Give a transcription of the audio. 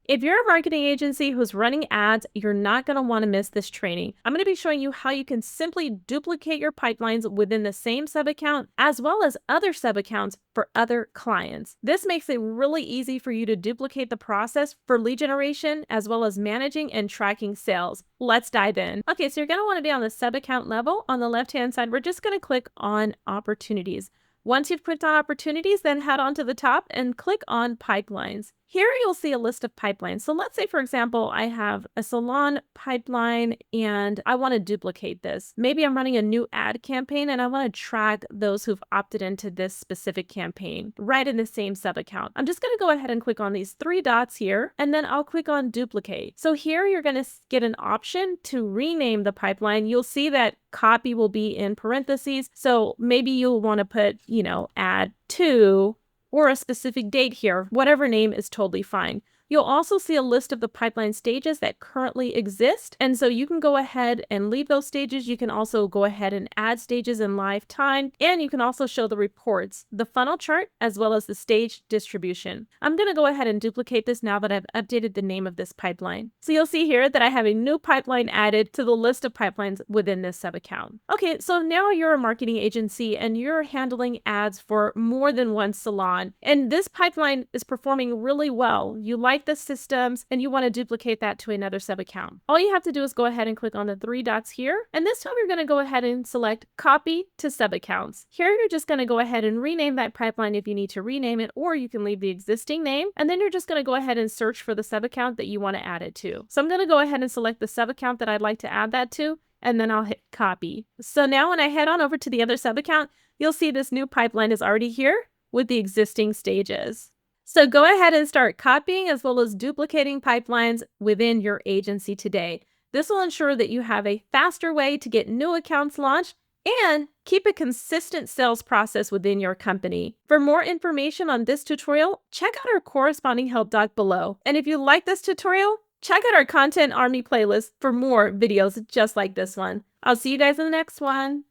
If you're a marketing agency who's running ads, you're not going to want to miss this training. I'm going to be showing you how you can simply duplicate your pipelines within the same sub-account as well as other sub-accounts for other clients. This makes it really easy for you to duplicate the process for lead generation as well as managing and tracking sales. Let's dive in. Okay, so you're going to want to be on the sub-account level. On the left-hand side, we're just going to click on opportunities. Once you've clicked on opportunities, then head on to the top and click on pipelines. Here you'll see a list of pipelines. So let's say, for example, I have a salon pipeline and I want to duplicate this. Maybe I'm running a new ad campaign and I want to track those who've opted into this specific campaign right in the same sub account. I'm just going to go ahead and click on these three dots here, and then I'll click on duplicate. So here you're going to get an option to rename the pipeline. You'll see that copy will be in parentheses. So maybe you'll want to put, add to or a specific date here. Whatever name is totally fine. You'll also see a list of the pipeline stages that currently exist. And so you can go ahead and leave those stages. You can also go ahead and add stages in live time. And you can also show the reports, the funnel chart, as well as the stage distribution. I'm going to go ahead and duplicate this now that I've updated the name of this pipeline. So you'll see here that I have a new pipeline added to the list of pipelines within this sub account. Okay, so now you're a marketing agency and you're handling ads for more than one salon. And this pipeline is performing really well. You like the systems and you want to duplicate that to another sub account. All you have to do is go ahead and click on the three dots here. And this time you're going to go ahead and select copy to sub accounts. Here you're just going to go ahead and rename that pipeline if you need to rename it, or you can leave the existing name. And then you're just going to go ahead and search for the sub account that you want to add it to. So I'm going to go ahead and select the sub account that I'd like to add that to, and then I'll hit copy. So now when I head on over to the other sub account, you'll see this new pipeline is already here with the existing stages. So go ahead and start copying as well as duplicating pipelines within your agency today. This will ensure that you have a faster way to get new accounts launched and keep a consistent sales process within your company. For more information on this tutorial, check out our corresponding help doc below. And if you like this tutorial, check out our Content Army playlist for more videos just like this one. I'll see you guys in the next one.